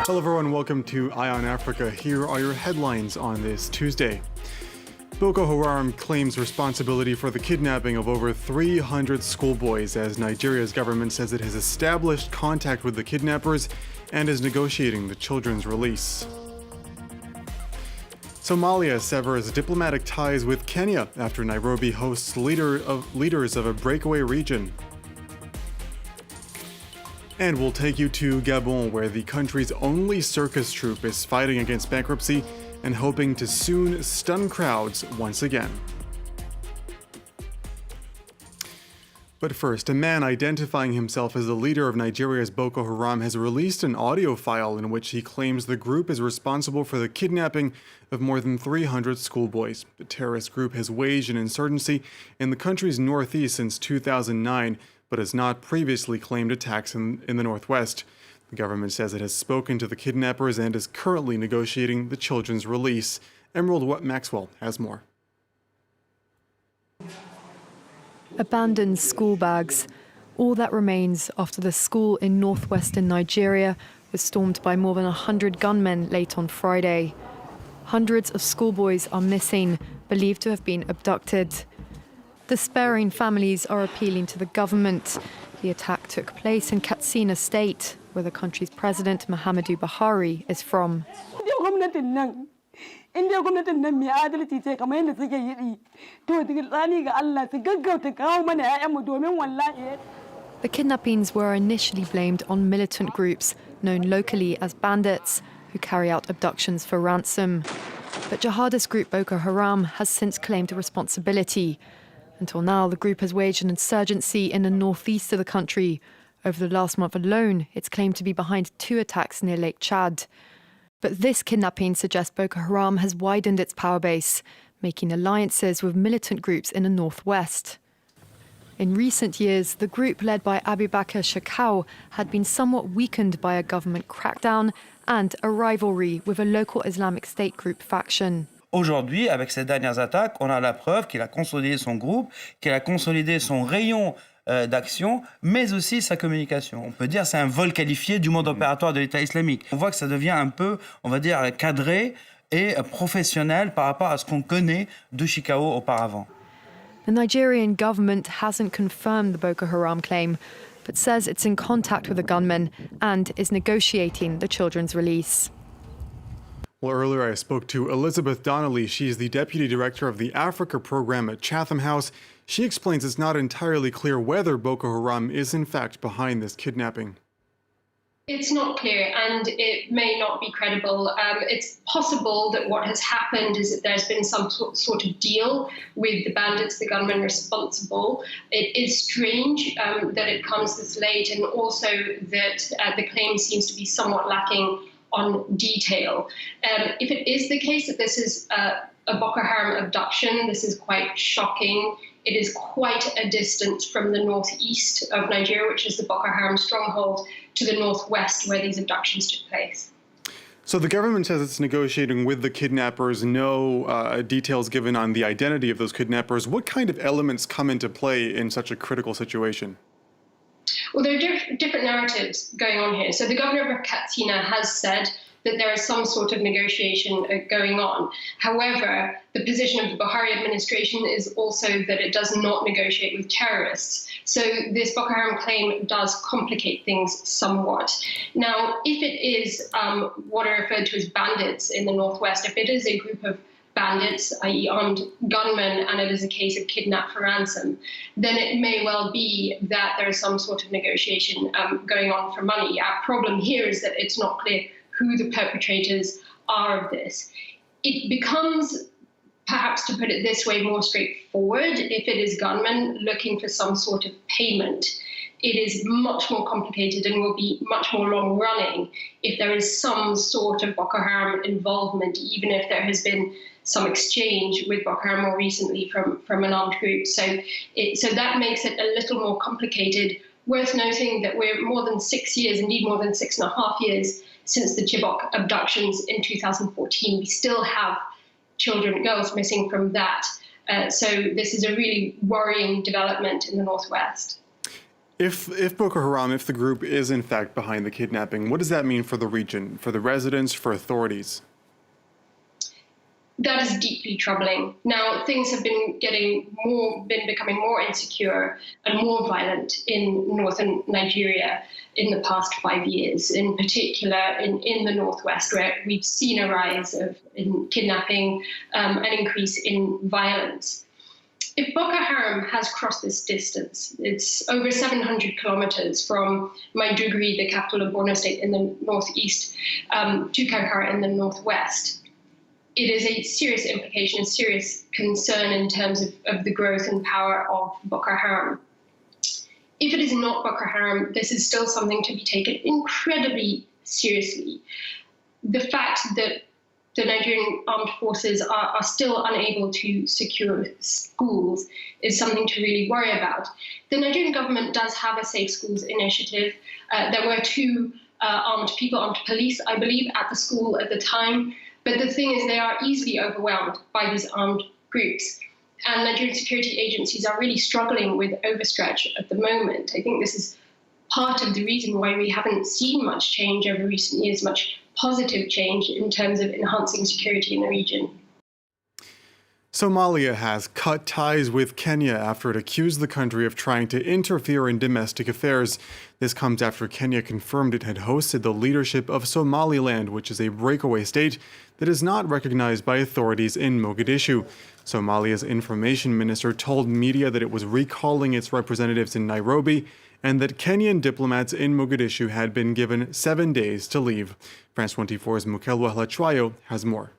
Hello everyone, welcome to Eye on Africa. Here are your headlines on this Tuesday. Boko Haram claims responsibility for the kidnapping of over 300 schoolboys as Nigeria's government says it has established contact with the kidnappers and is negotiating the children's release. Somalia severs diplomatic ties with Kenya after Nairobi hosts leaders of a breakaway region. And we'll take you to Gabon, where the country's only circus troupe is fighting against bankruptcy and hoping to soon stun crowds once again. But first, a man identifying himself as the leader of Nigeria's Boko Haram has released an audio file in which he claims the group is responsible for the kidnapping of more than 300 schoolboys. The terrorist group has waged an insurgency in the country's northeast since 2009, but has not previously claimed attacks in the northwest. The government says it has spoken to the kidnappers and is currently negotiating the children's release. Emerald Maxwell has more. Abandoned school bags. All that remains after the school in northwestern Nigeria was stormed by more than 100 gunmen late on Friday. Hundreds of schoolboys are missing, believed to have been abducted. Despairing families are appealing to the government. The attack took place in Katsina State, where the country's president, Muhammadu Buhari, is from. The kidnappings were initially blamed on militant groups, known locally as bandits, who carry out abductions for ransom. But jihadist group Boko Haram has since claimed responsibility. Until now, the group has waged an insurgency in the northeast of the country. Over the last month alone, it's claimed to be behind 2 attacks near Lake Chad. But this kidnapping suggests Boko Haram has widened its power base, making alliances with militant groups in the northwest. In recent years, the group led by Abubakar Shekau had been somewhat weakened by a government crackdown and a rivalry with a local Islamic State group faction. Aujourd'hui, avec ces dernières attaques, on a la preuve qu'il a consolidé son groupe, qu'il a consolidé son rayon d'action, mais aussi sa communication. On peut dire que c'est un vol qualifié du mode opératoire de l'État islamique. On voit que ça devient un peu, on va dire, cadré et professionnel par rapport à ce qu'on connaît de Shekau auparavant. The Nigerian government hasn't confirmed the Boko Haram claim, but says it's in contact with the gunmen and is negotiating the children's release. Well, earlier I spoke to Elizabeth Donnelly. She's the Deputy Director of the Africa Program at Chatham House. She explains it's not entirely clear whether Boko Haram is in fact behind this kidnapping. It's not clear, and it may not be credible. It's possible that what has happened is that there's been some sort of deal with the bandits, the gunmen responsible. It is strange that it comes this late, and also that the claim seems to be somewhat lacking on detail. If it is the case that this is a Boko Haram abduction, this is quite shocking. It is quite a distance from the northeast of Nigeria, which is the Boko Haram stronghold, to the northwest where these abductions took place. So the government says it's negotiating with the kidnappers, no details given on the identity of those kidnappers. What kind of elements come into play in such a critical situation? Well, there are different narratives going on here. So the governor of Katsina has said that there is some sort of negotiation going on. However, the position of the Buhari administration is also that it does not negotiate with terrorists. So this Boko Haram claim does complicate things somewhat. Now, if it is what are referred to as bandits in the northwest, if it is a group of bandits, i.e. armed gunmen, and it is a case of kidnap for ransom, then it may well be that there is some sort of negotiation going on for money. Our problem here is that it's not clear who the perpetrators are of this. It becomes, perhaps to put it this way, more straightforward if it is gunmen looking for some sort of payment. It is much more complicated and will be much more long-running if there is some sort of Boko Haram involvement, even if there has been some exchange with Boko Haram more recently from an armed group. So that makes it a little more complicated. Worth noting that we're more than 6 years, indeed more than 6.5 years, since the Chibok abductions in 2014. We still have children, girls missing from that. So this is a really worrying development in the northwest. If Boko Haram, if the group is in fact behind the kidnapping, what does that mean for the region, for the residents, for authorities? That is deeply troubling. Now, things have been becoming more insecure and more violent in northern Nigeria in the past 5 years, in particular in the northwest, where we've seen a rise in kidnapping, an increase in violence. If Boko Haram has crossed this distance, it's over 700 kilometers from Maiduguri, the capital of Borno State in the northeast, to Kankara in the northwest. It is a serious implication, a serious concern in terms of the growth and power of Boko Haram. If it is not Boko Haram, this is still something to be taken incredibly seriously. The fact that the Nigerian armed forces are still unable to secure schools is something to really worry about. The Nigerian government does have a Safe Schools initiative. There were two armed police, I believe, at the school at the time. But the thing is, they are easily overwhelmed by these armed groups. And Nigerian security agencies are really struggling with overstretch at the moment. I think this is part of the reason why we haven't seen much change over recent years, much positive change in terms of enhancing security in the region. Somalia has cut ties with Kenya after it accused the country of trying to interfere in domestic affairs. This comes after Kenya confirmed it had hosted the leadership of Somaliland, which is a breakaway state that is not recognized by authorities in Mogadishu. Somalia's information minister told media that it was recalling its representatives in Nairobi and that Kenyan diplomats in Mogadishu had been given 7 days to leave. France 24's Mukelwa Hlachuayo has more.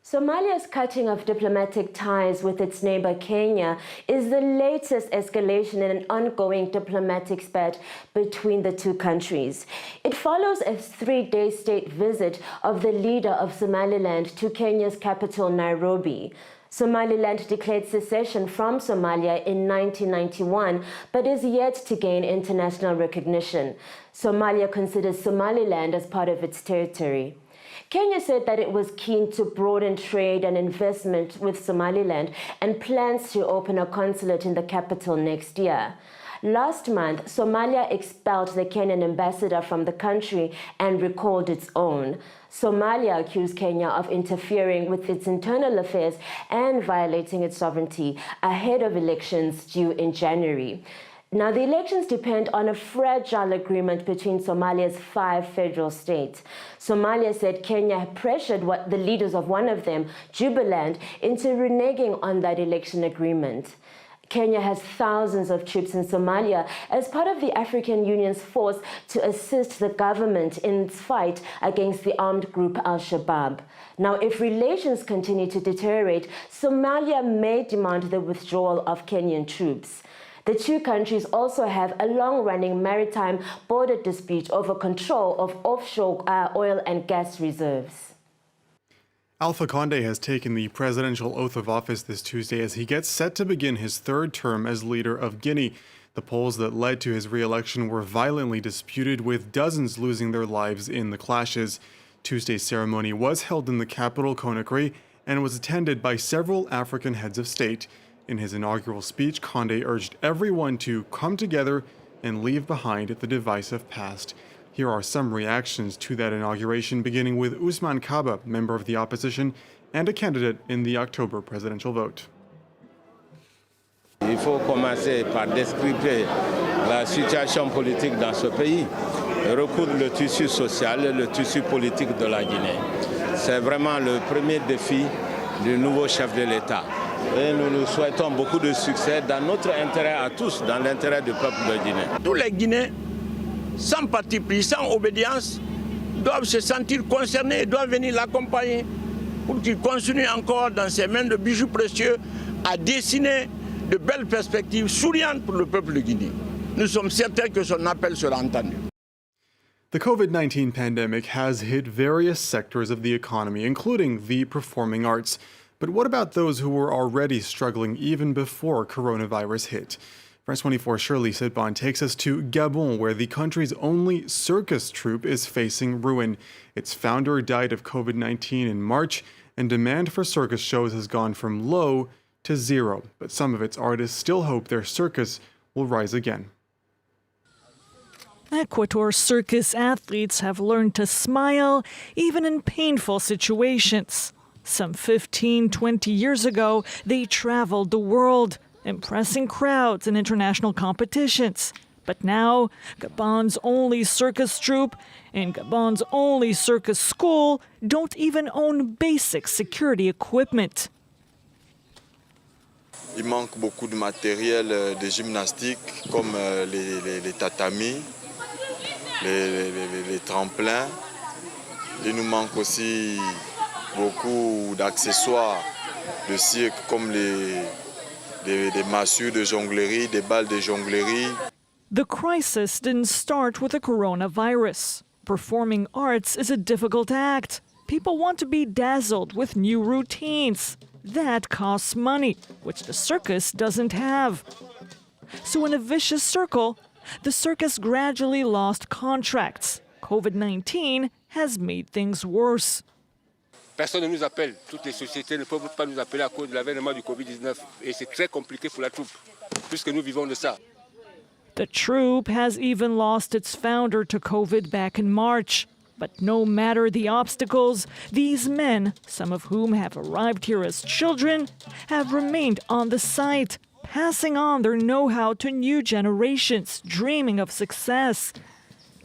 Somalia's cutting of diplomatic ties with its neighbor Kenya is the latest escalation in an ongoing diplomatic spat between the two countries. It follows a 3-day state visit of the leader of Somaliland to Kenya's capital, Nairobi. Somaliland declared secession from Somalia in 1991, but is yet to gain international recognition. Somalia considers Somaliland as part of its territory. Kenya said that it was keen to broaden trade and investment with Somaliland and plans to open a consulate in the capital next year. Last month, Somalia expelled the Kenyan ambassador from the country and recalled its own. Somalia accused Kenya of interfering with its internal affairs and violating its sovereignty ahead of elections due in January. Now, the elections depend on a fragile agreement between Somalia's 5 federal states. Somalia said Kenya had pressured the leaders of one of them, Jubaland, into reneging on that election agreement. Kenya has thousands of troops in Somalia as part of the African Union's force to assist the government in its fight against the armed group Al-Shabaab. Now, if relations continue to deteriorate, Somalia may demand the withdrawal of Kenyan troops. The two countries also have a long-running maritime border dispute over control of offshore oil and gas reserves. Alpha Condé has taken the presidential oath of office this Tuesday as he gets set to begin his 3rd term as leader of Guinea. The polls that led to his re-election were violently disputed, with dozens losing their lives in the clashes. Tuesday's ceremony was held in the capital, Conakry, and was attended by several African heads of state. In his inaugural speech, Condé urged everyone to come together and leave behind the divisive past. Here are some reactions to that inauguration, beginning with Ousmane Kaba, member of the opposition and a candidate in the October presidential vote. Il faut commencer par décrypter la situation politique dans ce pays, recoudre le tissu social et le tissu politique de la Guinée. C'est vraiment le premier défi du nouveau chef de l'État. Et nous nous souhaitons beaucoup de succès dans notre intérêt à tous, dans l'intérêt du peuple de Guinée. Tous les Guinéens, sans parti pris, sans obédience, doivent se sentir concernés et doivent venir l'accompagner pour qu'il continue encore dans ses mains de bijoux précieux à dessiner de belles perspectives souriantes pour le peuple de Guinée. Nous sommes certains que son appel sera entendu. The COVID-19 pandemic has hit various sectors of the economy, including the performing arts. But what about those who were already struggling even before coronavirus hit? France 24's Shirley Sitbon takes us to Gabon, where the country's only circus troupe is facing ruin. Its founder died of COVID-19 in March, and demand for circus shows has gone from low to zero. But some of its artists still hope their circus will rise again. Ecuador circus athletes have learned to smile even in painful situations. Some 15, 20 years ago, they traveled the world, impressing crowds in international competitions. But now, Gabon's only circus troupe and Gabon's only circus school don't even own basic security equipment. Il manque beaucoup de matériel de gymnastique comme les tatamis, les tremplins. Il nous manque aussi beaucoup d'accessoires de cirque comme des massures de jonglerie, des balles de jonglerie. The crisis didn't start with the coronavirus. Performing arts is a difficult act. People want to be dazzled with new routines. That costs money, which the circus doesn't have. So in a vicious circle, the circus gradually lost contracts. COVID-19 has made things worse. Personne ne nous appelle. Toutes les sociétés ne peuvent pas nous appeler à cause de l'avènement du Covid-19. Et c'est très compliqué pour la troupe, puisque nous vivons de ça. The troupe has even lost its founder to COVID back in March. But no matter the obstacles, these men, some of whom have arrived here as children, have remained on the site, passing on their know-how to new generations, dreaming of success.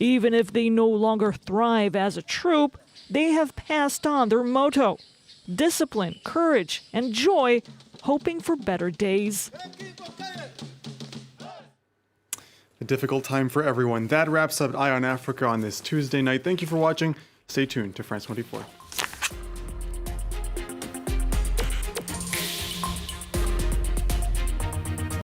Even if they no longer thrive as a troupe, they have passed on their motto: discipline, courage, and joy, hoping for better days. A difficult time for everyone. That wraps up Eye on Africa on this Tuesday night. Thank you for watching. Stay tuned to France 24.